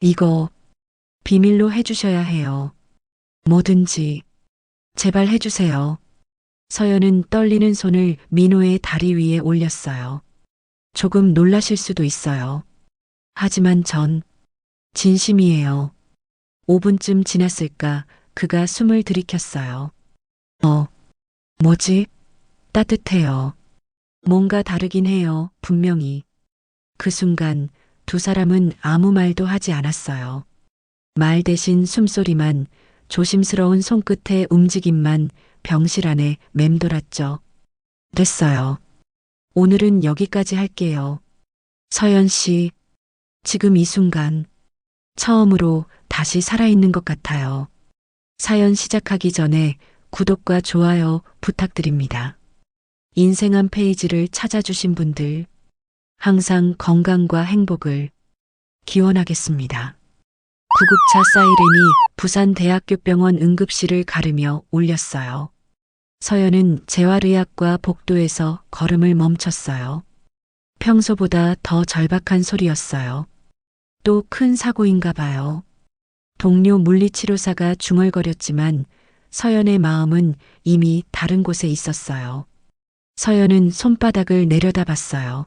이거 비밀로 해주셔야 해요. 뭐든지 제발 해주세요. 서연은 떨리는 손을 민호의 다리 위에 올렸어요. 조금 놀라실 수도 있어요. 하지만 전 진심이에요. 5분쯤 지났을까 그가 숨을 들이켰어요. 뭐지? 따뜻해요. 뭔가 다르긴 해요, 분명히. 그 순간 두 사람은 아무 말도 하지 않았어요. 말 대신 숨소리만, 조심스러운 손끝의 움직임만 병실 안에 맴돌았죠. 됐어요. 오늘은 여기까지 할게요. 서연 씨, 지금 이 순간 처음으로 다시 살아있는 것 같아요. 사연 시작하기 전에 구독과 좋아요 부탁드립니다. 인생 한 페이지를 찾아주신 분들, 항상 건강과 행복을 기원하겠습니다. 구급차 사이렌이 부산대학교병원 응급실을 가르며 울렸어요. 서연은 재활의학과 복도에서 걸음을 멈췄어요. 평소보다 더 절박한 소리였어요. 또 큰 사고인가 봐요. 동료 물리치료사가 중얼거렸지만 서연의 마음은 이미 다른 곳에 있었어요. 서연은 손바닥을 내려다봤어요.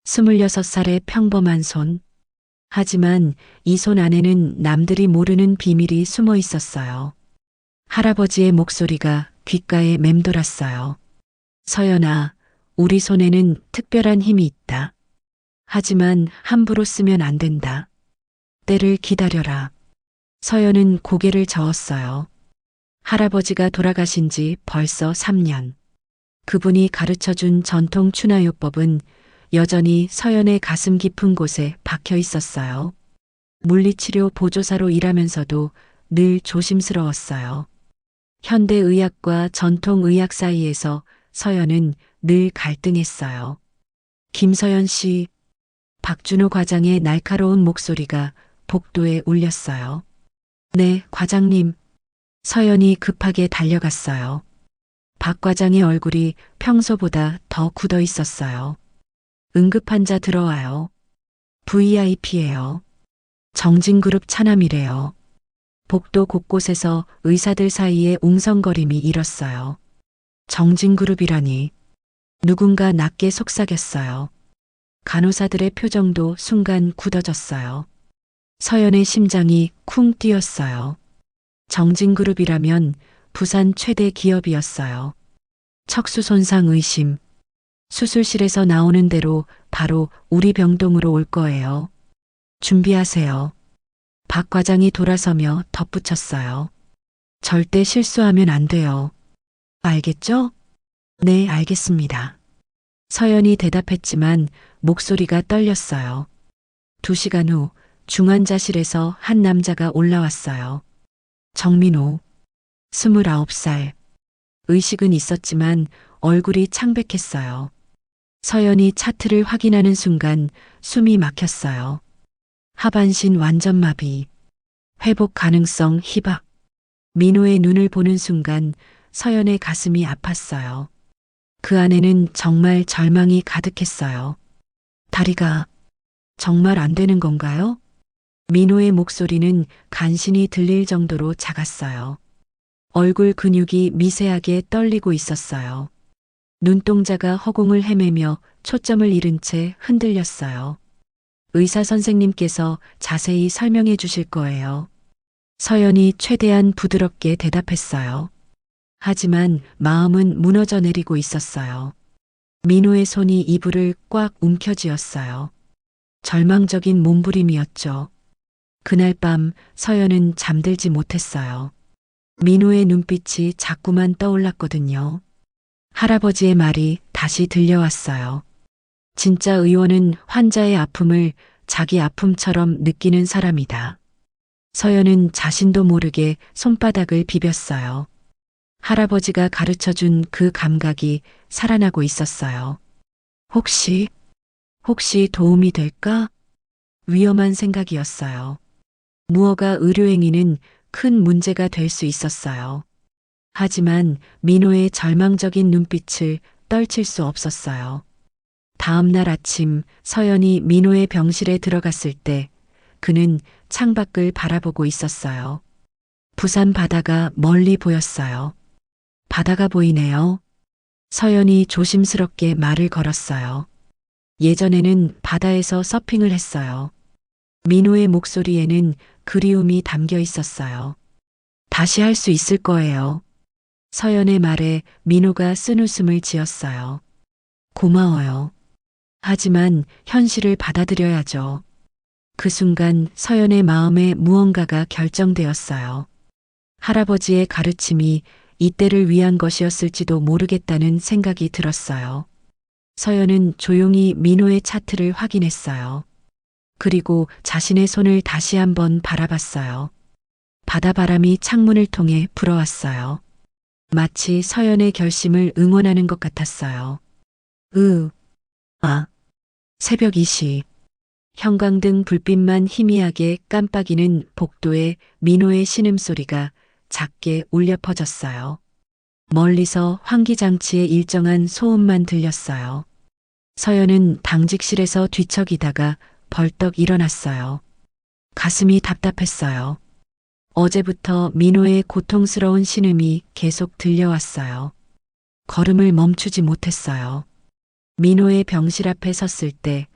26살의 평범한 손. 하지만 이 손 안에는 남들이 모르는 비밀이 숨어 있었어요. 할아버지의 목소리가 귓가에 맴돌았어요. 서연아, 우리 손에는 특별한 힘이 있다. 하지만 함부로 쓰면 안 된다. 때를 기다려라. 서연은 고개를 저었어요. 할아버지가 돌아가신 지 벌써 3년. 그분이 가르쳐준 전통 추나요법은 여전히 서연의 가슴 깊은 곳에 박혀 있었어요. 물리치료 보조사로 일하면서도 늘 조심스러웠어요. 현대의학과 전통의학 사이에서 서연은 늘 갈등했어요. 김서연 씨, 박준호 과장의 날카로운 목소리가 복도에 울렸어요. 네, 과장님. 서연이 급하게 달려갔어요. 박 과장의 얼굴이 평소보다 더 굳어 있었어요. 응급환자 들어와요. VIP예요. 정진그룹 차남이래요. 복도 곳곳에서 의사들 사이에 웅성거림이 일었어요. 정진그룹이라니. 누군가 낮게 속삭였어요. 간호사들의 표정도 순간 굳어졌어요. 서연의 심장이 쿵 뛰었어요. 정진그룹이라면 부산 최대 기업이었어요. 척수 손상 의심. 수술실에서 나오는 대로 바로 우리 병동으로 올 거예요. 준비하세요. 박 과장이 돌아서며 덧붙였어요. 절대 실수하면 안 돼요. 알겠죠? 네, 알겠습니다. 서연이 대답했지만 목소리가 떨렸어요. 2시간 후 중환자실에서 한 남자가 올라왔어요. 정민호, 29살. 의식은 있었지만 얼굴이 창백했어요. 서연이 차트를 확인하는 순간 숨이 막혔어요. 하반신 완전 마비, 회복 가능성 희박. 민호의 눈을 보는 순간 서연의 가슴이 아팠어요. 그 안에는 정말 절망이 가득했어요. 다리가 정말 안 되는 건가요? 민호의 목소리는 간신히 들릴 정도로 작았어요. 얼굴 근육이 미세하게 떨리고 있었어요. 눈동자가 허공을 헤매며 초점을 잃은 채 흔들렸어요. 의사 선생님께서 자세히 설명해 주실 거예요. 서연이 최대한 부드럽게 대답했어요. 하지만 마음은 무너져 내리고 있었어요. 민호의 손이 이불을 꽉 움켜쥐었어요. 절망적인 몸부림이었죠. 그날 밤 서연은 잠들지 못했어요. 민호의 눈빛이 자꾸만 떠올랐거든요. 할아버지의 말이 다시 들려왔어요. 진짜 의원은 환자의 아픔을 자기 아픔처럼 느끼는 사람이다. 서연은 자신도 모르게 손바닥을 비볐어요. 할아버지가 가르쳐준 그 감각이 살아나고 있었어요. 혹시 도움이 될까? 위험한 생각이었어요. 무허가 의료행위는 큰 문제가 될 수 있었어요. 하지만 민호의 절망적인 눈빛을 떨칠 수 없었어요. 다음 날 아침 서연이 민호의 병실에 들어갔을 때 그는 창밖을 바라보고 있었어요. 부산 바다가 멀리 보였어요. 바다가 보이네요. 서연이 조심스럽게 말을 걸었어요. 예전에는 바다에서 서핑을 했어요. 민호의 목소리에는 그리움이 담겨 있었어요. 다시 할 수 있을 거예요. 서연의 말에 민호가 쓴웃음을 지었어요. 고마워요. 하지만 현실을 받아들여야죠. 그 순간 서연의 마음에 무언가가 결정되었어요. 할아버지의 가르침이 이때를 위한 것이었을지도 모르겠다는 생각이 들었어요. 서연은 조용히 민호의 차트를 확인했어요. 그리고 자신의 손을 다시 한번 바라봤어요. 바다바람이 창문을 통해 불어왔어요. 마치 서연의 결심을 응원하는 것 같았어요. 새벽 2시. 형광등 불빛만 희미하게 깜빡이는 복도에 민호의 신음소리가 작게 울려 퍼졌어요. 멀리서 환기장치의 일정한 소음만 들렸어요. 서연은 당직실에서 뒤척이다가 벌떡 일어났어요. 가슴이 답답했어요. 어제부터 민호의 고통스러운 신음이 계속 들려왔어요. 걸음을 멈추지 못했어요. 민호의 병실 앞에 섰을 때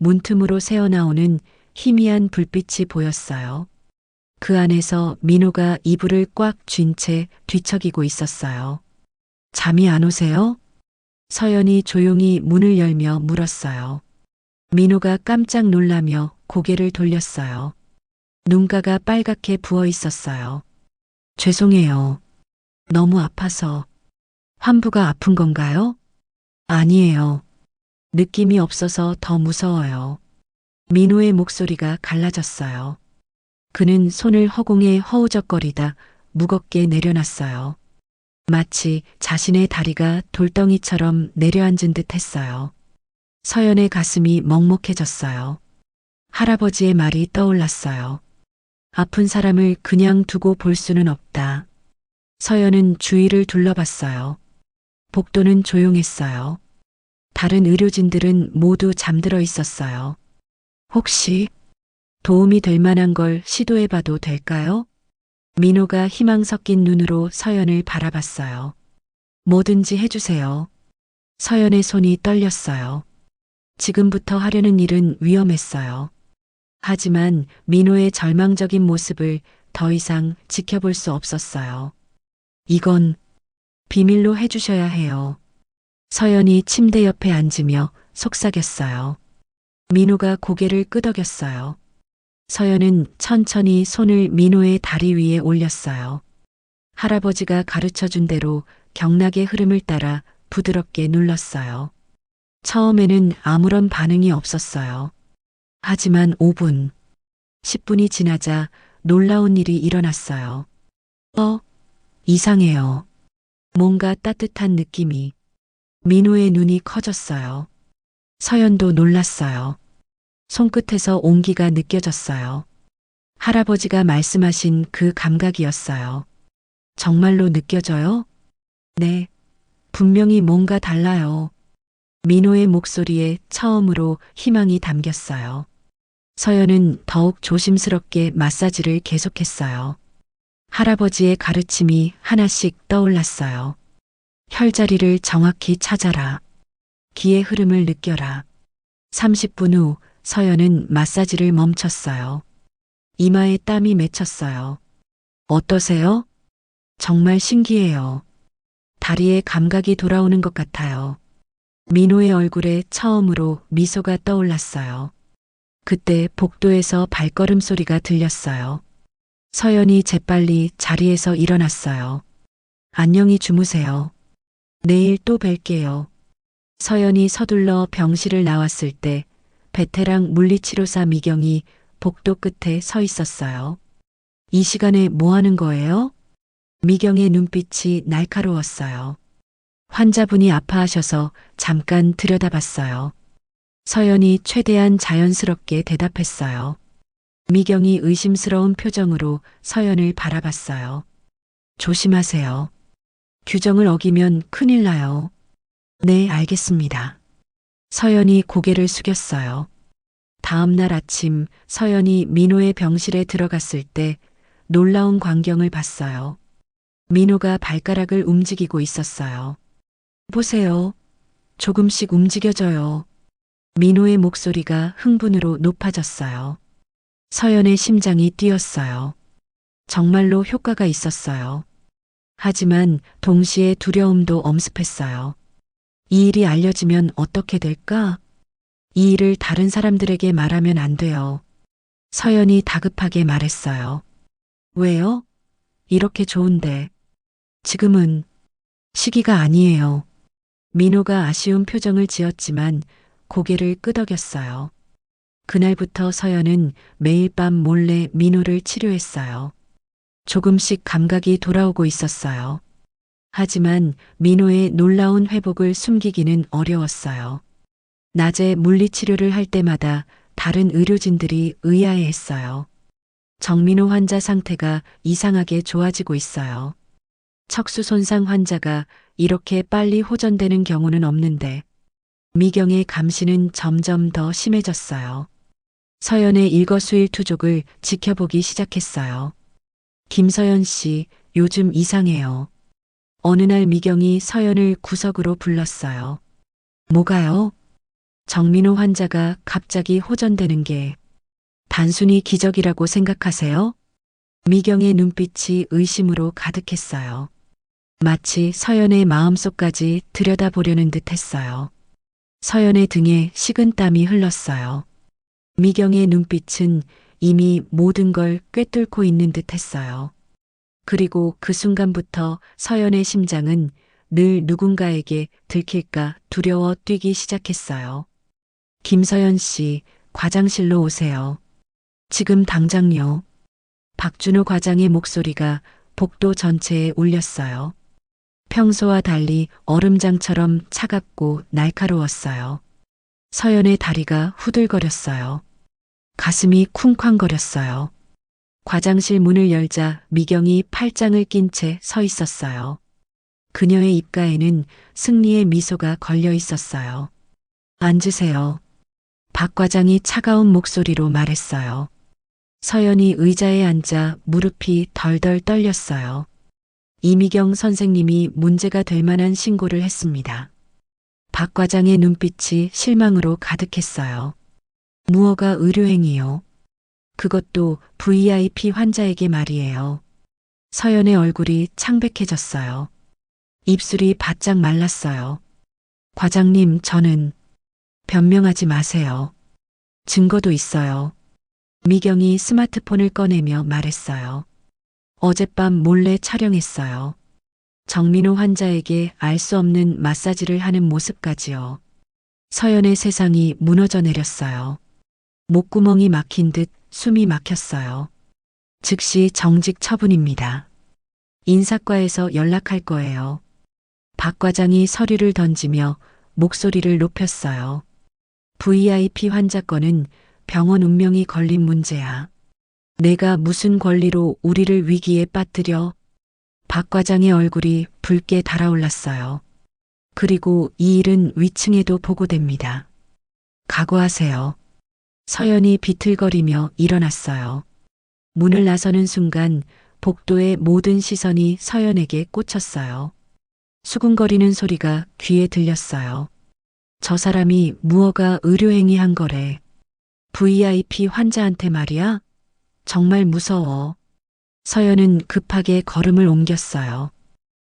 문틈으로 새어나오는 희미한 불빛이 보였어요. 그 안에서 민호가 이불을 꽉 쥔 채 뒤척이고 있었어요. 잠이 안 오세요? 서연이 조용히 문을 열며 물었어요. 민호가 깜짝 놀라며 고개를 돌렸어요. 눈가가 빨갛게 부어 있었어요. 죄송해요. 너무 아파서. 환부가 아픈 건가요? 아니에요. 느낌이 없어서 더 무서워요. 민호의 목소리가 갈라졌어요. 그는 손을 허공에 허우적거리다 무겁게 내려놨어요. 마치 자신의 다리가 돌덩이처럼 내려앉은 듯 했어요. 서연의 가슴이 먹먹해졌어요. 할아버지의 말이 떠올랐어요. 아픈 사람을 그냥 두고 볼 수는 없다. 서연은 주위를 둘러봤어요. 복도는 조용했어요. 다른 의료진들은 모두 잠들어 있었어요. 혹시 도움이 될 만한 걸 시도해봐도 될까요? 민호가 희망 섞인 눈으로 서연을 바라봤어요. 뭐든지 해주세요. 서연의 손이 떨렸어요. 지금부터 하려는 일은 위험했어요. 하지만 민호의 절망적인 모습을 더 이상 지켜볼 수 없었어요. 이건 비밀로 해주셔야 해요. 서연이 침대 옆에 앉으며 속삭였어요. 민호가 고개를 끄덕였어요. 서연은 천천히 손을 민호의 다리 위에 올렸어요. 할아버지가 가르쳐준 대로 경락의 흐름을 따라 부드럽게 눌렀어요. 처음에는 아무런 반응이 없었어요. 하지만 5분, 10분이 지나자 놀라운 일이 일어났어요. 이상해요. 뭔가 따뜻한 느낌이. 민호의 눈이 커졌어요. 서연도 놀랐어요. 손끝에서 온기가 느껴졌어요. 할아버지가 말씀하신 그 감각이었어요. 정말로 느껴져요? 네, 분명히 뭔가 달라요. 민호의 목소리에 처음으로 희망이 담겼어요. 서연은 더욱 조심스럽게 마사지를 계속했어요. 할아버지의 가르침이 하나씩 떠올랐어요. 혈자리를 정확히 찾아라. 기의 흐름을 느껴라. 30분 후 서연은 마사지를 멈췄어요. 이마에 땀이 맺혔어요. 어떠세요? 정말 신기해요. 다리에 감각이 돌아오는 것 같아요. 민호의 얼굴에 처음으로 미소가 떠올랐어요. 그때 복도에서 발걸음 소리가 들렸어요. 서연이 재빨리 자리에서 일어났어요. 안녕히 주무세요. 내일 또 뵐게요. 서연이 서둘러 병실을 나왔을 때 베테랑 물리치료사 미경이 복도 끝에 서 있었어요. 이 시간에 뭐 하는 거예요? 미경의 눈빛이 날카로웠어요. 환자분이 아파하셔서 잠깐 들여다봤어요. 서연이 최대한 자연스럽게 대답했어요. 미경이 의심스러운 표정으로 서연을 바라봤어요. 조심하세요. 규정을 어기면 큰일 나요. 네, 알겠습니다. 서연이 고개를 숙였어요. 다음 날 아침 서연이 민호의 병실에 들어갔을 때 놀라운 광경을 봤어요. 민호가 발가락을 움직이고 있었어요. 보세요. 조금씩 움직여져요. 민호의 목소리가 흥분으로 높아졌어요. 서연의 심장이 뛰었어요. 정말로 효과가 있었어요. 하지만 동시에 두려움도 엄습했어요. 이 일이 알려지면 어떻게 될까? 이 일을 다른 사람들에게 말하면 안 돼요. 서연이 다급하게 말했어요. 왜요? 이렇게 좋은데. 지금은 시기가 아니에요. 민호가 아쉬운 표정을 지었지만 고개를 끄덕였어요. 그날부터 서연은 매일 밤 몰래 민호를 치료했어요. 조금씩 감각이 돌아오고 있었어요. 하지만 민호의 놀라운 회복을 숨기기는 어려웠어요. 낮에 물리치료를 할 때마다 다른 의료진들이 의아해했어요. 정민호 환자 상태가 이상하게 좋아지고 있어요. 척수 손상 환자가 이렇게 빨리 호전되는 경우는 없는데 미경의 감시는 점점 더 심해졌어요. 서연의 일거수일투족을 지켜보기 시작했어요. 김서연 씨, 요즘 이상해요. 어느 날 미경이 서연을 구석으로 불렀어요. 뭐가요? 정민호 환자가 갑자기 호전되는 게 단순히 기적이라고 생각하세요? 미경의 눈빛이 의심으로 가득했어요. 마치 서연의 마음속까지 들여다보려는 듯 했어요. 서연의 등에 식은땀이 흘렀어요. 미경의 눈빛은 이미 모든 걸 꿰뚫고 있는 듯 했어요. 그리고 그 순간부터 서연의 심장은 늘 누군가에게 들킬까 두려워 뛰기 시작했어요. 김서연 씨, 과장실로 오세요. 지금 당장요. 박준호 과장의 목소리가 복도 전체에 울렸어요. 평소와 달리 얼음장처럼 차갑고 날카로웠어요. 서연의 다리가 후들거렸어요. 가슴이 쿵쾅거렸어요. 과장실 문을 열자 미경이 팔짱을 낀 채 서 있었어요. 그녀의 입가에는 승리의 미소가 걸려 있었어요. 앉으세요. 박 과장이 차가운 목소리로 말했어요. 서연이 의자에 앉아 무릎이 덜덜 떨렸어요. 이미경 선생님이 문제가 될 만한 신고를 했습니다. 박 과장의 눈빛이 실망으로 가득했어요. 무허가 의료행위요. 그것도 VIP 환자에게 말이에요. 서연의 얼굴이 창백해졌어요. 입술이 바짝 말랐어요. 과장님, 저는 변명하지 마세요. 증거도 있어요. 미경이 스마트폰을 꺼내며 말했어요. 어젯밤 몰래 촬영했어요. 정민호 환자에게 알 수 없는 마사지를 하는 모습까지요. 서연의 세상이 무너져 내렸어요. 목구멍이 막힌 듯 숨이 막혔어요. 즉시 정직 처분입니다. 인사과에서 연락할 거예요. 박 과장이 서류를 던지며 목소리를 높였어요. VIP 환자 건은 병원 운명이 걸린 문제야. 내가 무슨 권리로 우리를 위기에 빠뜨려? 박 과장의 얼굴이 붉게 달아올랐어요. 그리고 이 일은 위층에도 보고됩니다. 각오하세요. 서연이 비틀거리며 일어났어요. 문을 나서는 순간 복도의 모든 시선이 서연에게 꽂혔어요. 수군거리는 소리가 귀에 들렸어요. 저 사람이 무허가 의료행위 한 거래. VIP 환자한테 말이야? 정말 무서워. 서연은 급하게 걸음을 옮겼어요.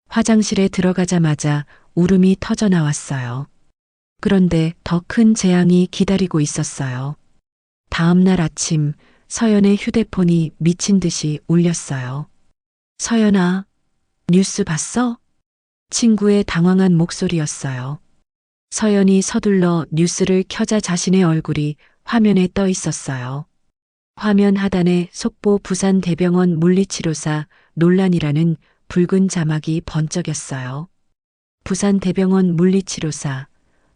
화장실에 들어가자마자 울음이 터져 나왔어요. 그런데 더 큰 재앙이 기다리고 있었어요. 다음 날 아침 서연의 휴대폰이 미친 듯이 울렸어요. 서연아, 뉴스 봤어? 친구의 당황한 목소리였어요. 서연이 서둘러 뉴스를 켜자 자신의 얼굴이 화면에 떠 있었어요. 화면 하단에 속보 부산대병원 물리치료사 논란이라는 붉은 자막이 번쩍였어요. 부산대병원 물리치료사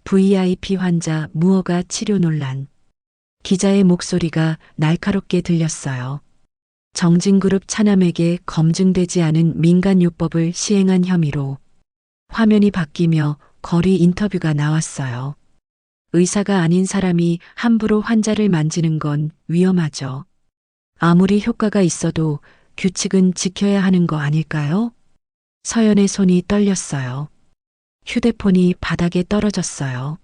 VIP 환자 무허가 치료 논란. 기자의 목소리가 날카롭게 들렸어요. 정진그룹 차남에게 검증되지 않은 민간요법을 시행한 혐의로. 화면이 바뀌며 거리 인터뷰가 나왔어요. 의사가 아닌 사람이 함부로 환자를 만지는 건 위험하죠. 아무리 효과가 있어도 규칙은 지켜야 하는 거 아닐까요? 서연의 손이 떨렸어요. 휴대폰이 바닥에 떨어졌어요.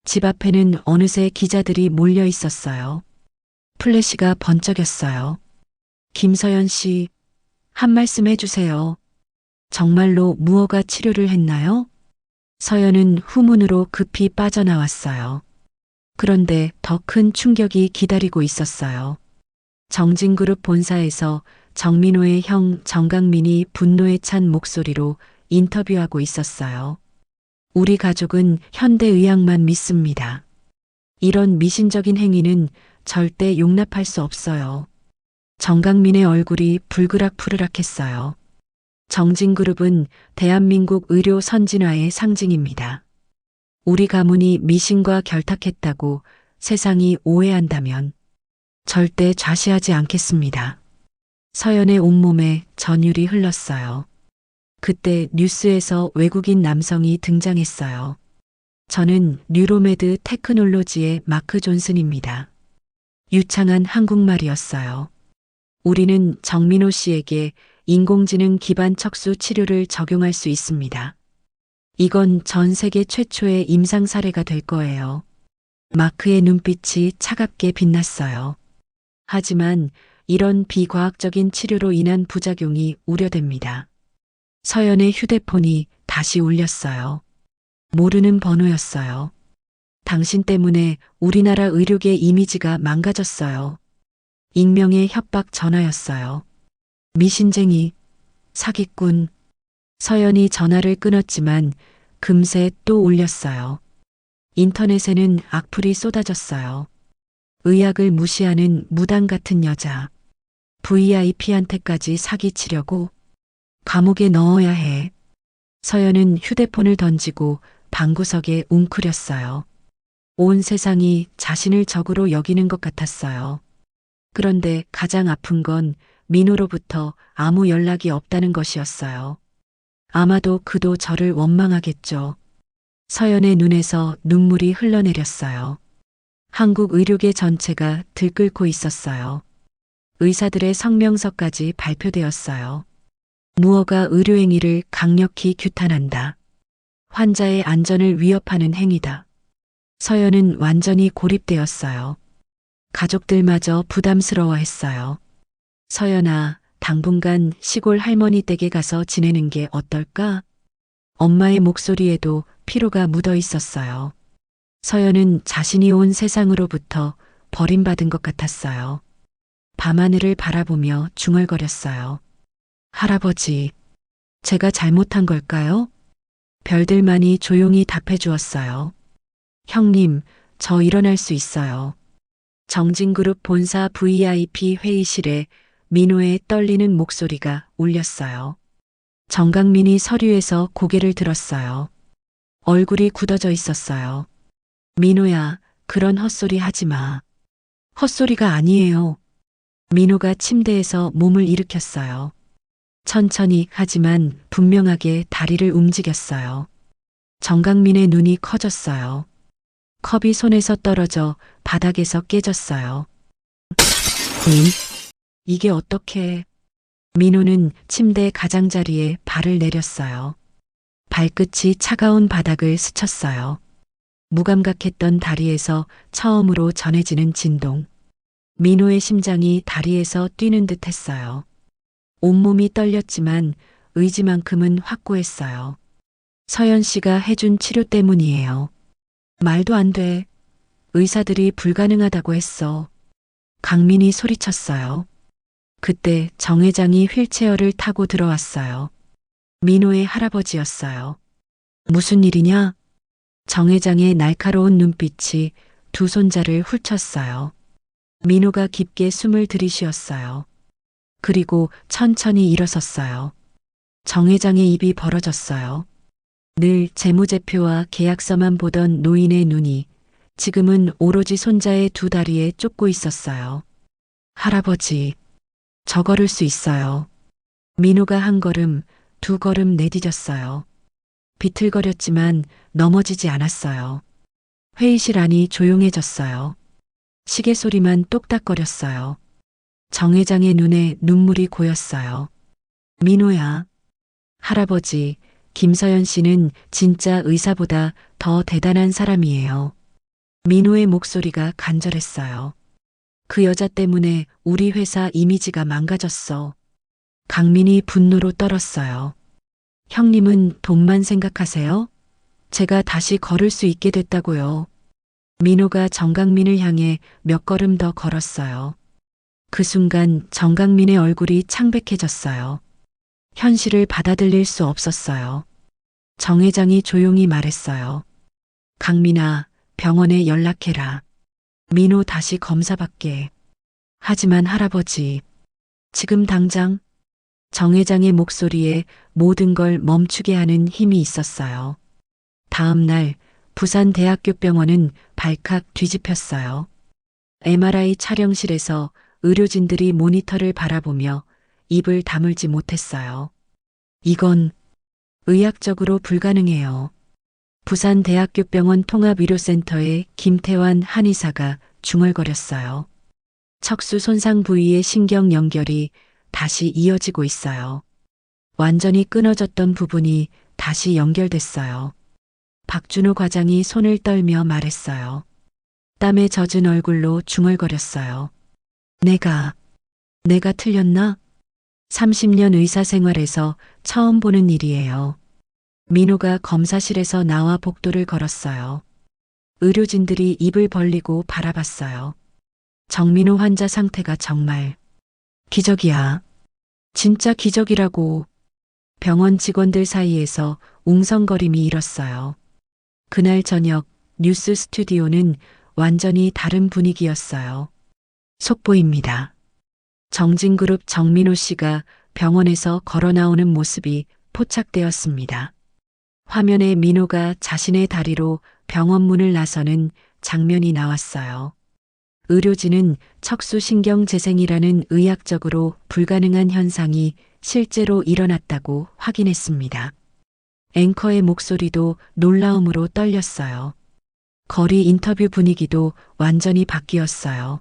집 앞에는 어느새 기자들이 몰려 있었어요. 플래시가 번쩍였어요. 김서연 씨, 한 말씀 해주세요. 정말로 무허가 치료를 했나요? 서연은 후문으로 급히 빠져나왔어요. 그런데 더 큰 충격이 기다리고 있었어요. 정진그룹 본사에서 정민호의 형 정강민이 분노에 찬 목소리로 인터뷰하고 있었어요. 우리 가족은 현대의학만 믿습니다. 이런 미신적인 행위는 절대 용납할 수 없어요. 정강민의 얼굴이 불그락푸르락했어요. 정진그룹은 대한민국 의료 선진화의 상징입니다. 우리 가문이 미신과 결탁했다고 세상이 오해한다면 절대 좌시하지 않겠습니다. 서연의 온몸에 전율이 흘렀어요. 그때 뉴스에서 외국인 남성이 등장했어요. 저는 뉴로메드 테크놀로지의 마크 존슨입니다. 유창한 한국말이었어요. 우리는 정민호 씨에게 인공지능 기반 척수 치료를 적용할 수 있습니다. 이건 전 세계 최초의 임상 사례가 될 거예요. 마크의 눈빛이 차갑게 빛났어요. 하지만 이런 비과학적인 치료로 인한 부작용이 우려됩니다. 서연의 휴대폰이 다시 울렸어요. 모르는 번호였어요. 당신 때문에 우리나라 의료계 이미지가 망가졌어요. 익명의 협박 전화였어요. 미신쟁이, 사기꾼. 서연이 전화를 끊었지만 금세 또 울렸어요. 인터넷에는 악플이 쏟아졌어요. 의학을 무시하는 무당 같은 여자. VIP한테까지 사기치려고 감옥에 넣어야 해. 서연은 휴대폰을 던지고 방구석에 웅크렸어요. 온 세상이 자신을 적으로 여기는 것 같았어요. 그런데 가장 아픈 건 민호로부터 아무 연락이 없다는 것이었어요. 아마도 그도 저를 원망하겠죠. 서연의 눈에서 눈물이 흘러내렸어요. 한국 의료계 전체가 들끓고 있었어요. 의사들의 성명서까지 발표되었어요. 무허가 의료행위를 강력히 규탄한다. 환자의 안전을 위협하는 행위다. 서연은 완전히 고립되었어요. 가족들마저 부담스러워했어요. 서연아, 당분간 시골 할머니 댁에 가서 지내는 게 어떨까? 엄마의 목소리에도 피로가 묻어 있었어요. 서연은 자신이 온 세상으로부터 버림받은 것 같았어요. 밤하늘을 바라보며 중얼거렸어요. 할아버지, 제가 잘못한 걸까요? 별들만이 조용히 답해 주었어요. 형님, 저 일어날 수 있어요. 정진그룹 본사 VIP 회의실에 민호의 떨리는 목소리가 울렸어요. 정강민이 서류에서 고개를 들었어요. 얼굴이 굳어져 있었어요. 민호야, 그런 헛소리 하지 마. 헛소리가 아니에요. 민호가 침대에서 몸을 일으켰어요. 천천히 하지만 분명하게 다리를 움직였어요. 정강민의 눈이 커졌어요. 컵이 손에서 떨어져 바닥에서 깨졌어요. 이게 어떻게? 민호는 침대 가장자리에 발을 내렸어요. 발끝이 차가운 바닥을 스쳤어요. 무감각했던 다리에서 처음으로 전해지는 진동. 민호의 심장이 다리에서 뛰는 듯 했어요. 온몸이 떨렸지만 의지만큼은 확고했어요. 서연 씨가 해준 치료 때문이에요. 말도 안 돼. 의사들이 불가능하다고 했어. 강민이 소리쳤어요. 그때 정 회장이 휠체어를 타고 들어왔어요. 민호의 할아버지였어요. 무슨 일이냐? 정 회장의 날카로운 눈빛이 두 손자를 훑쳤어요. 민호가 깊게 숨을 들이쉬었어요. 그리고 천천히 일어섰어요. 정 회장의 입이 벌어졌어요. 늘 재무제표와 계약서만 보던 노인의 눈이 지금은 오로지 손자의 두 다리에 쫓고 있었어요. 할아버지, 저 걸을 수 있어요. 민호가 한 걸음, 두 걸음 내디뎠어요. 비틀거렸지만 넘어지지 않았어요. 회의실 안이 조용해졌어요. 시계 소리만 똑딱거렸어요. 정 회장의 눈에 눈물이 고였어요. 민호야. 할아버지, 김서연 씨는 진짜 의사보다 더 대단한 사람이에요. 민호의 목소리가 간절했어요. 그 여자 때문에 우리 회사 이미지가 망가졌어. 강민이 분노로 떨었어요. 형님은 돈만 생각하세요? 제가 다시 걸을 수 있게 됐다고요. 민호가 정강민을 향해 몇 걸음 더 걸었어요. 그 순간 정강민의 얼굴이 창백해졌어요. 현실을 받아들일 수 없었어요. 정 회장이 조용히 말했어요. 강민아, 병원에 연락해라. 민호 다시 검사받게. 하지만 할아버지, 지금 당장 정 회장의 목소리에 모든 걸 멈추게 하는 힘이 있었어요. 다음 날 부산대학교 병원은 발칵 뒤집혔어요. MRI 촬영실에서 의료진들이 모니터를 바라보며 입을 다물지 못했어요. 이건 의학적으로 불가능해요. 부산대학교병원 통합의료센터의 김태환 한의사가 중얼거렸어요. 척수 손상 부위의 신경 연결이 다시 이어지고 있어요. 완전히 끊어졌던 부분이 다시 연결됐어요. 박준호 과장이 손을 떨며 말했어요. 땀에 젖은 얼굴로 중얼거렸어요. 내가 틀렸나? 30년 의사 생활에서 처음 보는 일이에요. 민호가 검사실에서 나와 복도를 걸었어요. 의료진들이 입을 벌리고 바라봤어요. 정민호 환자 상태가 정말 기적이야. 진짜 기적이라고. 병원 직원들 사이에서 웅성거림이 일었어요. 그날 저녁 뉴스 스튜디오는 완전히 다른 분위기였어요. 속보입니다. 정진그룹 정민호 씨가 병원에서 걸어 나오는 모습이 포착되었습니다. 화면에 민호가 자신의 다리로 병원 문을 나서는 장면이 나왔어요. 의료진은 척수신경 재생이라는 의학적으로 불가능한 현상이 실제로 일어났다고 확인했습니다. 앵커의 목소리도 놀라움으로 떨렸어요. 거리 인터뷰 분위기도 완전히 바뀌었어요.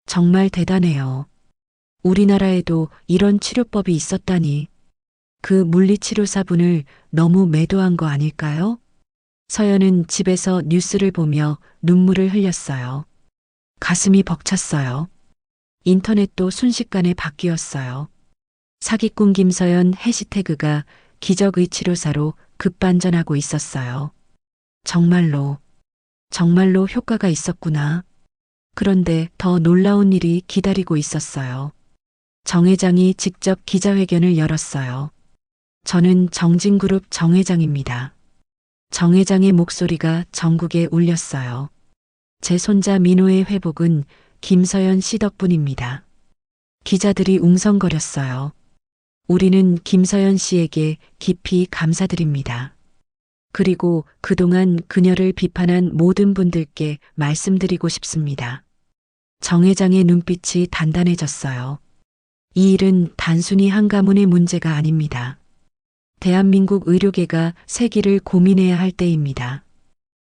정말 대단해요. 우리나라에도 이런 치료법이 있었다니. 그 물리치료사분을 너무 매도한 거 아닐까요? 서연은 집에서 뉴스를 보며 눈물을 흘렸어요. 가슴이 벅찼어요. 인터넷도 순식간에 바뀌었어요. 사기꾼 김서연 해시태그가 기적의 치료사로 급반전하고 있었어요. 정말로 효과가 있었구나. 그런데 더 놀라운 일이 기다리고 있었어요. 정 회장이 직접 기자회견을 열었어요. 저는 정진그룹 정 회장입니다. 정 회장의 목소리가 전국에 울렸어요. 제 손자 민호의 회복은 김서연 씨 덕분입니다. 기자들이 웅성거렸어요. 우리는 김서연 씨에게 깊이 감사드립니다. 그리고 그동안 그녀를 비판한 모든 분들께 말씀드리고 싶습니다. 정 회장의 눈빛이 단단해졌어요. 이 일은 단순히 한 가문의 문제가 아닙니다. 대한민국 의료계가 세기를 고민해야 할 때입니다.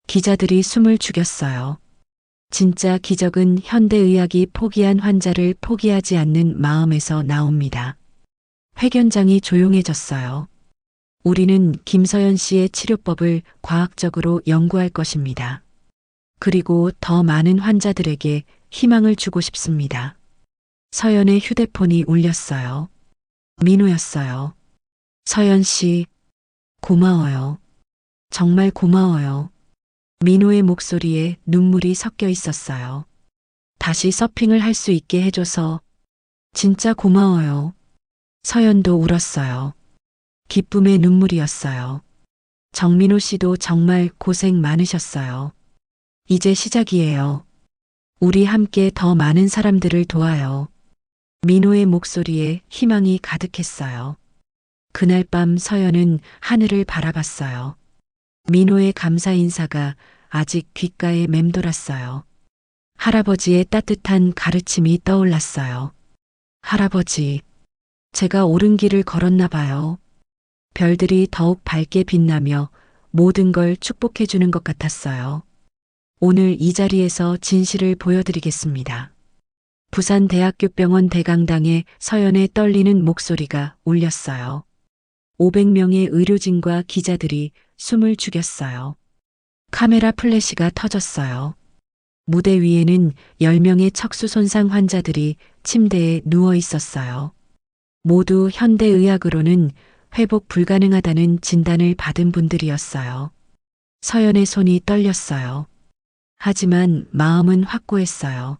기자들이 숨을 죽였어요. 진짜 기적은 현대의학이 포기한 환자를 포기하지 않는 마음에서 나옵니다. 회견장이 조용해졌어요. 우리는 김서연 씨의 치료법을 과학적으로 연구할 것입니다. 그리고 더 많은 환자들에게 희망을 주고 싶습니다. 서연의 휴대폰이 울렸어요. 민호였어요. 서연 씨, 고마워요. 정말 고마워요. 민호의 목소리에 눈물이 섞여 있었어요. 다시 서핑을 할 수 있게 해줘서 진짜 고마워요. 서연도 울었어요. 기쁨의 눈물이었어요. 정민호 씨도 정말 고생 많으셨어요. 이제 시작이에요. 우리 함께 더 많은 사람들을 도와요. 민호의 목소리에 희망이 가득했어요. 그날 밤 서연은 하늘을 바라봤어요. 민호의 감사 인사가 아직 귓가에 맴돌았어요. 할아버지의 따뜻한 가르침이 떠올랐어요. 할아버지, 제가 옳은 길을 걸었나 봐요. 별들이 더욱 밝게 빛나며 모든 걸 축복해 주는 것 같았어요. 오늘 이 자리에서 진실을 보여드리겠습니다. 부산대학교병원 대강당에 서연의 떨리는 목소리가 울렸어요. 500명의 의료진과 기자들이 숨을 죽였어요. 카메라 플래시가 터졌어요. 무대 위에는 10명의 척수 손상 환자들이 침대에 누워 있었어요. 모두 현대의학으로는 회복 불가능하다는 진단을 받은 분들이었어요. 서연의 손이 떨렸어요. 하지만 마음은 확고했어요.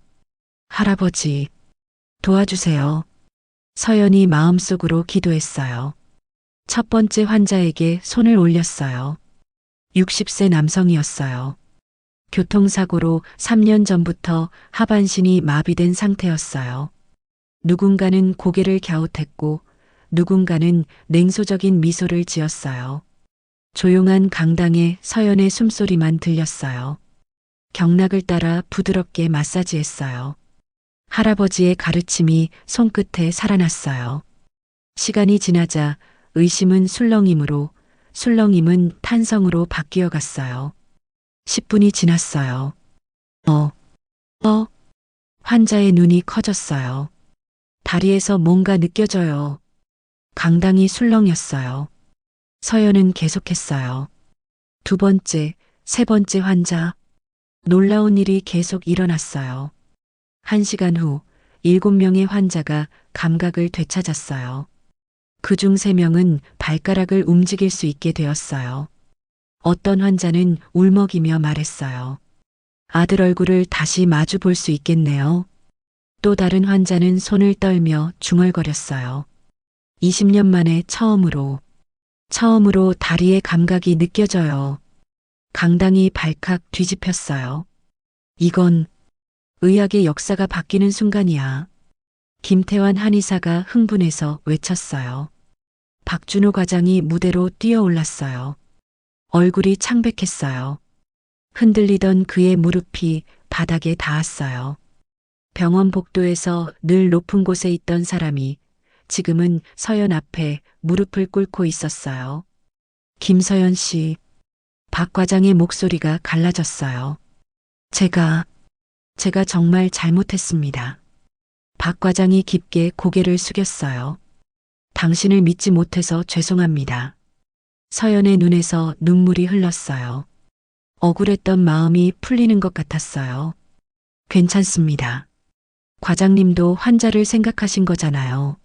할아버지, 도와주세요. 서연이 마음속으로 기도했어요. 첫 번째 환자에게 손을 올렸어요. 60세 남성이었어요. 교통사고로 3년 전부터 하반신이 마비된 상태였어요. 누군가는 고개를 갸웃했고 누군가는 냉소적인 미소를 지었어요. 조용한 강당에 서연의 숨소리만 들렸어요. 경락을 따라 부드럽게 마사지했어요. 할아버지의 가르침이 손끝에 살아났어요. 시간이 지나자 의심은 술렁임으로, 술렁임은 탄성으로 바뀌어 갔어요. 10분이 지났어요. 환자의 눈이 커졌어요. 다리에서 뭔가 느껴져요. 강당이 술렁였어요. 서연은 계속했어요. 두 번째, 세 번째 환자. 놀라운 일이 계속 일어났어요. 1시간 후 7명의 환자가 감각을 되찾았어요. 그중 3명은 발가락을 움직일 수 있게 되었어요. 어떤 환자는 울먹이며 말했어요. 아들 얼굴을 다시 마주 볼 수 있겠네요. 또 다른 환자는 손을 떨며 중얼거렸어요. 20년 만에 처음으로 다리의 감각이 느껴져요. 강당이 발칵 뒤집혔어요. 이건 의학의 역사가 바뀌는 순간이야. 김태환 한의사가 흥분해서 외쳤어요. 박준호 과장이 무대로 뛰어올랐어요. 얼굴이 창백했어요. 흔들리던 그의 무릎이 바닥에 닿았어요. 병원 복도에서 늘 높은 곳에 있던 사람이 지금은 서연 앞에 무릎을 꿇고 있었어요. 김서연 씨, 박 과장의 목소리가 갈라졌어요. 제가 정말 잘못했습니다. 박 과장이 깊게 고개를 숙였어요. 당신을 믿지 못해서 죄송합니다. 서연의 눈에서 눈물이 흘렀어요. 억울했던 마음이 풀리는 것 같았어요. 괜찮습니다. 과장님도 환자를 생각하신 거잖아요.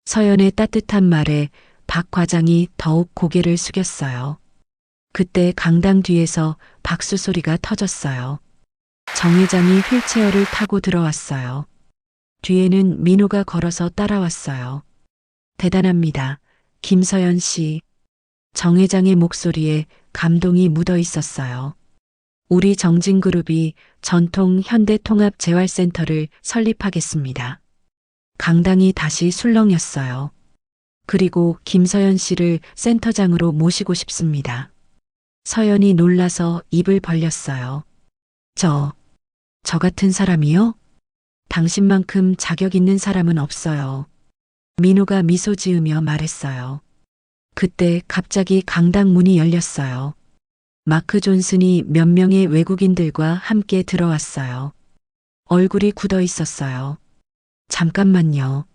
서연의 따뜻한 말에 박 과장이 더욱 고개를 숙였어요. 그때 강당 뒤에서 박수 소리가 터졌어요. 정 회장이 휠체어를 타고 들어왔어요. 뒤에는 민호가 걸어서 따라왔어요. 대단합니다. 김서연 씨. 정 회장의 목소리에 감동이 묻어 있었어요. 우리 정진그룹이 전통 현대통합재활센터를 설립하겠습니다. 강당이 다시 술렁였어요. 그리고 김서연 씨를 센터장으로 모시고 싶습니다. 서연이 놀라서 입을 벌렸어요. 저 같은 사람이요? 당신만큼 자격 있는 사람은 없어요. 민호가 미소 지으며 말했어요. 그때 갑자기 강당 문이 열렸어요. 마크 존슨이 몇 명의 외국인들과 함께 들어왔어요. 얼굴이 굳어 있었어요. 잠깐만요.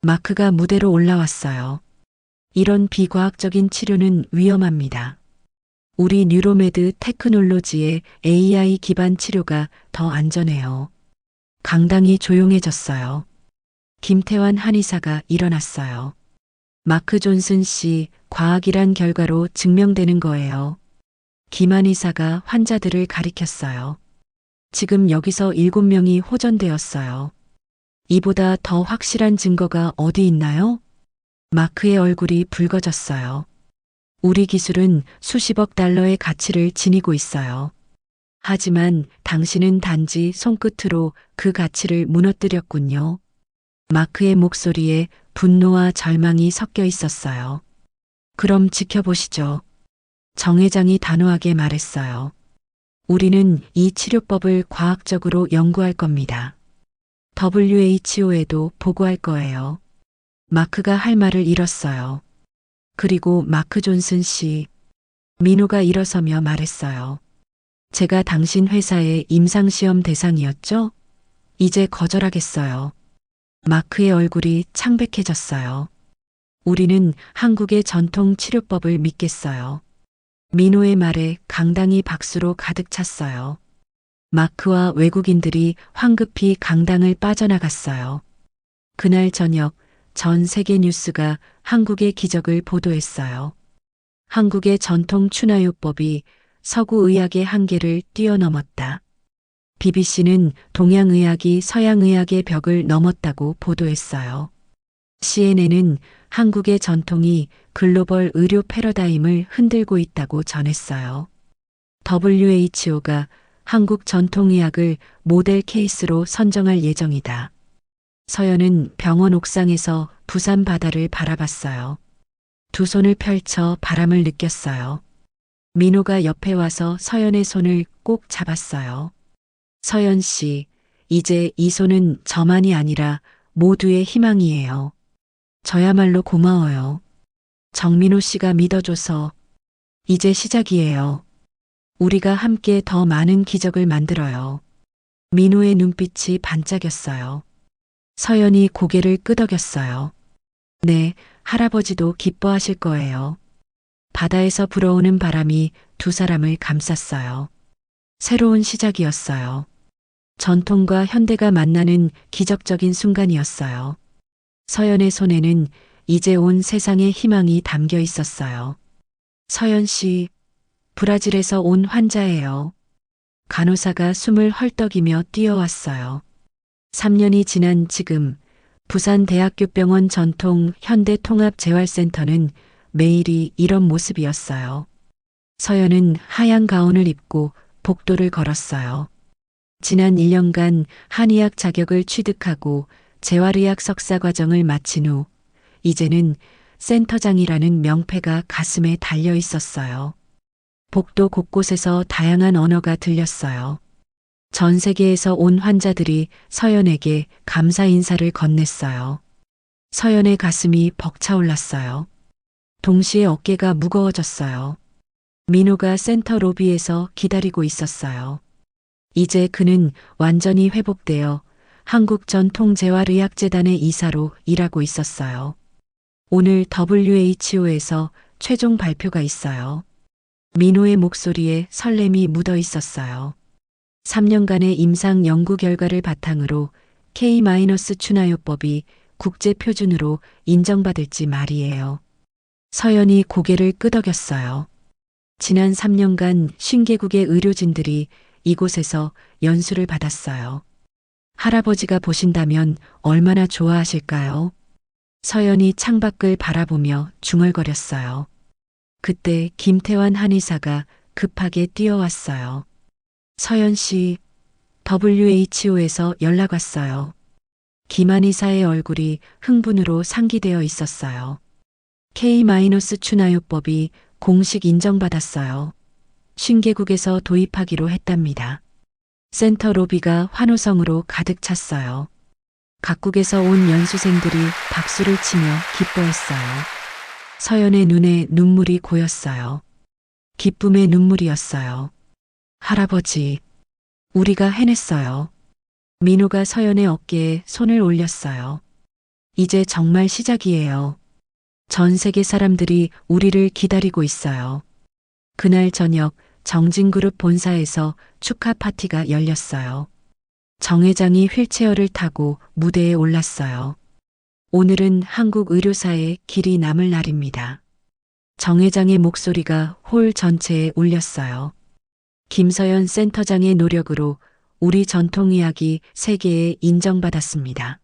마크가 무대로 올라왔어요. 이런 비과학적인 치료는 위험합니다. 우리 뉴로메드 테크놀로지의 AI 기반 치료가 더 안전해요. 강당이 조용해졌어요. 김태환 한의사가 일어났어요. 마크 존슨 씨, 과학이란 결과로 증명되는 거예요. 김 한의사가 환자들을 가리켰어요. 지금 여기서 7명이 호전되었어요. 이보다 더 확실한 증거가 어디 있나요? 마크의 얼굴이 붉어졌어요. 우리 기술은 수십억 달러의 가치를 지니고 있어요. 하지만 당신은 단지 손끝으로 그 가치를 무너뜨렸군요. 마크의 목소리에 분노와 절망이 섞여 있었어요. 그럼 지켜보시죠. 정 회장이 단호하게 말했어요. 우리는 이 치료법을 과학적으로 연구할 겁니다. WHO에도 보고할 거예요. 마크가 할 말을 잃었어요. 그리고 마크 존슨 씨, 민호가 일어서며 말했어요. 제가 당신 회사의 임상시험 대상이었죠? 이제 거절하겠어요. 마크의 얼굴이 창백해졌어요. 우리는 한국의 전통 치료법을 믿겠어요. 민호의 말에 강당이 박수로 가득 찼어요. 마크와 외국인들이 황급히 강당을 빠져나갔어요. 그날 저녁 전 세계 뉴스가 한국의 기적을 보도했어요. 한국의 전통 추나요법이 서구 의학의 한계를 뛰어넘었다. BBC는 동양의학이 서양의학의 벽을 넘었다고 보도했어요. CNN은 한국의 전통이 글로벌 의료 패러다임을 흔들고 있다고 전했어요. WHO가 한국 전통의학을 모델 케이스로 선정할 예정이다. 서연은 병원 옥상에서 부산 바다를 바라봤어요. 두 손을 펼쳐 바람을 느꼈어요. 민호가 옆에 와서 서연의 손을 꼭 잡았어요. 서연 씨, 이제 이 손은 저만이 아니라 모두의 희망이에요. 저야말로 고마워요. 정민호 씨가 믿어줘서 이제 시작이에요. 우리가 함께 더 많은 기적을 만들어요. 민호의 눈빛이 반짝였어요. 서연이 고개를 끄덕였어요. 네, 할아버지도 기뻐하실 거예요. 바다에서 불어오는 바람이 두 사람을 감쌌어요. 새로운 시작이었어요. 전통과 현대가 만나는 기적적인 순간이었어요. 서연의 손에는 이제 온 세상의 희망이 담겨 있었어요. 서연 씨, 브라질에서 온 환자예요. 간호사가 숨을 헐떡이며 뛰어왔어요. 3년이 지난 지금 부산대학교병원 전통 현대통합재활센터는 매일이 이런 모습이었어요. 서연은 하얀 가운을 입고 복도를 걸었어요. 지난 1년간 한의학 자격을 취득하고 재활의학 석사 과정을 마친 후 이제는 센터장이라는 명패가 가슴에 달려 있었어요. 복도 곳곳에서 다양한 언어가 들렸어요. 전 세계에서 온 환자들이 서연에게 감사 인사를 건넸어요. 서연의 가슴이 벅차올랐어요. 동시에 어깨가 무거워졌어요. 민호가 센터 로비에서 기다리고 있었어요. 이제 그는 완전히 회복되어 한국전통재활의학재단의 이사로 일하고 있었어요. 오늘 WHO에서 최종 발표가 있어요. 민호의 목소리에 설렘이 묻어 있었어요. 3년간의 임상 연구 결과를 바탕으로 K-추나요법이 국제 표준으로 인정받을지 말이에요. 서연이 고개를 끄덕였어요. 지난 3년간 50개국의 의료진들이 이곳에서 연수를 받았어요. 할아버지가 보신다면 얼마나 좋아하실까요? 서연이 창밖을 바라보며 중얼거렸어요. 그때 김태환 한의사가 급하게 뛰어왔어요. 서연 씨, WHO에서 연락 왔어요. 김 한의사의 얼굴이 흥분으로 상기되어 있었어요. K-추나요법이 공식 인정받았어요. 50개국에서 도입하기로 했답니다. 센터 로비가 환호성으로 가득 찼어요. 각국에서 온 연수생들이 박수를 치며 기뻐했어요. 서연의 눈에 눈물이 고였어요. 기쁨의 눈물이었어요. 할아버지, 우리가 해냈어요. 민호가 서연의 어깨에 손을 올렸어요. 이제 정말 시작이에요. 전 세계 사람들이 우리를 기다리고 있어요. 그날 저녁 정진그룹 본사에서 축하 파티가 열렸어요. 정 회장이 휠체어를 타고 무대에 올랐어요. 오늘은 한국 의료사의 길이 남을 날입니다. 정 회장의 목소리가 홀 전체에 울렸어요. 김서연 센터장의 노력으로 우리 전통의학이 세계에 인정받았습니다.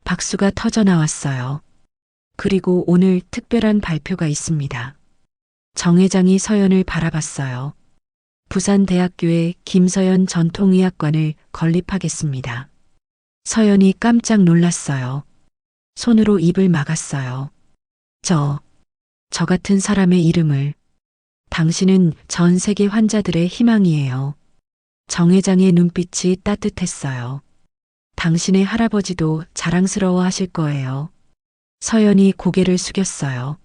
박수가 터져 나왔어요. 그리고 오늘 특별한 발표가 있습니다. 정 회장이 서연을 바라봤어요. 부산대학교에 김서연 전통의학관을 건립하겠습니다. 서연이 깜짝 놀랐어요. 손으로 입을 막았어요. 저 같은 사람의 이름을. 당신은 전 세계 환자들의 희망이에요. 정 회장의 눈빛이 따뜻했어요. 당신의 할아버지도 자랑스러워 하실 거예요. 서연이 고개를 숙였어요.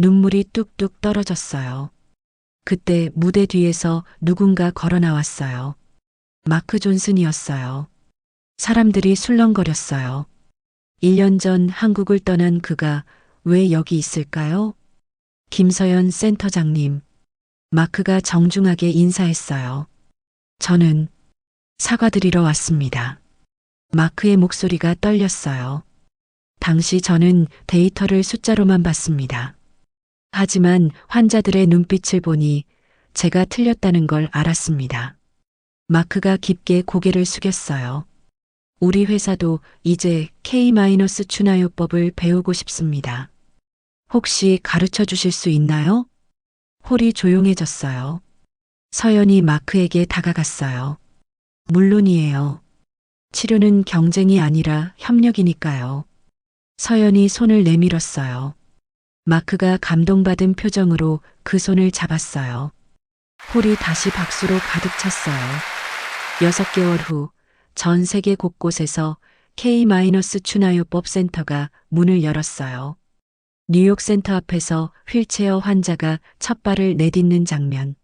눈물이 뚝뚝 떨어졌어요. 그때 무대 뒤에서 누군가 걸어 나왔어요. 마크 존슨이었어요. 사람들이 술렁거렸어요. 1년 전 한국을 떠난 그가 왜 여기 있을까요? 김서연 센터장님. 마크가 정중하게 인사했어요. 저는 사과드리러 왔습니다. 마크의 목소리가 떨렸어요. 당시 저는 데이터를 숫자로만 봤습니다. 하지만 환자들의 눈빛을 보니 제가 틀렸다는 걸 알았습니다. 마크가 깊게 고개를 숙였어요. 우리 회사도 이제 K-추나요법을 배우고 싶습니다. 혹시 가르쳐 주실 수 있나요? 홀이 조용해졌어요. 서연이 마크에게 다가갔어요. 물론이에요. 치료는 경쟁이 아니라 협력이니까요. 서연이 손을 내밀었어요. 마크가 감동받은 표정으로 그 손을 잡았어요. 홀이 다시 박수로 가득 찼어요. 6개월 후 전 세계 곳곳에서 K-추나요법 센터가 문을 열었어요. 뉴욕 센터 앞에서 휠체어 환자가 첫 발을 내딛는 장면.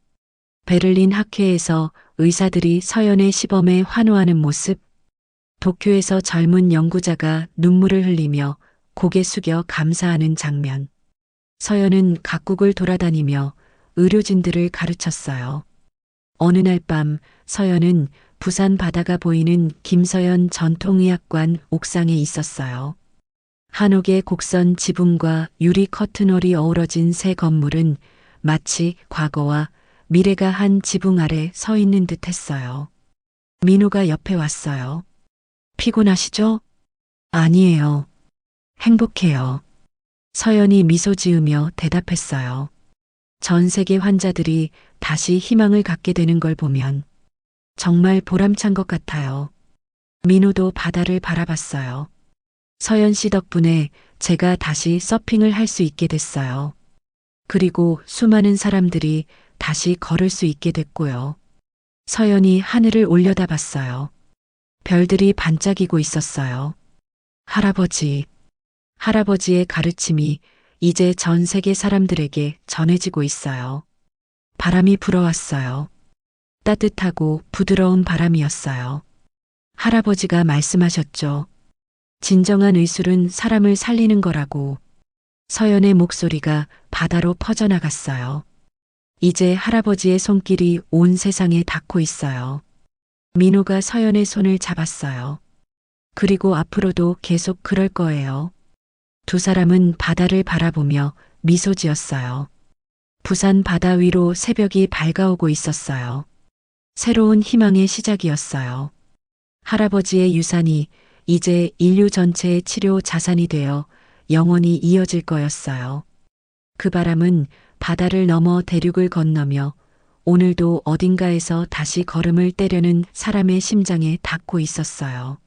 베를린 학회에서 의사들이 서연의 시범에 환호하는 모습. 도쿄에서 젊은 연구자가 눈물을 흘리며 고개 숙여 감사하는 장면. 서연은 각국을 돌아다니며 의료진들을 가르쳤어요. 어느 날 밤 서연은 부산 바다가 보이는 김서연 전통의학관 옥상에 있었어요. 한옥의 곡선 지붕과 유리 커튼홀이 어우러진 새 건물은 마치 과거와 미래가 한 지붕 아래 서 있는 듯 했어요. 민호가 옆에 왔어요. 피곤하시죠? 아니에요. 행복해요. 서연이 미소 지으며 대답했어요. 전 세계 환자들이 다시 희망을 갖게 되는 걸 보면 정말 보람찬 것 같아요. 민호도 바다를 바라봤어요. 서연 씨 덕분에 제가 다시 서핑을 할 수 있게 됐어요. 그리고 수많은 사람들이 다시 걸을 수 있게 됐고요. 서연이 하늘을 올려다봤어요. 별들이 반짝이고 있었어요. 할아버지. 할아버지의 가르침이 이제 전 세계 사람들에게 전해지고 있어요. 바람이 불어왔어요. 따뜻하고 부드러운 바람이었어요. 할아버지가 말씀하셨죠. 진정한 의술은 사람을 살리는 거라고. 서연의 목소리가 바다로 퍼져나갔어요. 이제 할아버지의 손길이 온 세상에 닿고 있어요. 민호가 서연의 손을 잡았어요. 그리고 앞으로도 계속 그럴 거예요. 두 사람은 바다를 바라보며 미소 지었어요. 부산 바다 위로 새벽이 밝아오고 있었어요. 새로운 희망의 시작이었어요. 할아버지의 유산이 이제 인류 전체의 치료 자산이 되어 영원히 이어질 거였어요. 그 바람은 바다를 넘어 대륙을 건너며 오늘도 어딘가에서 다시 걸음을 떼려는 사람의 심장에 닿고 있었어요.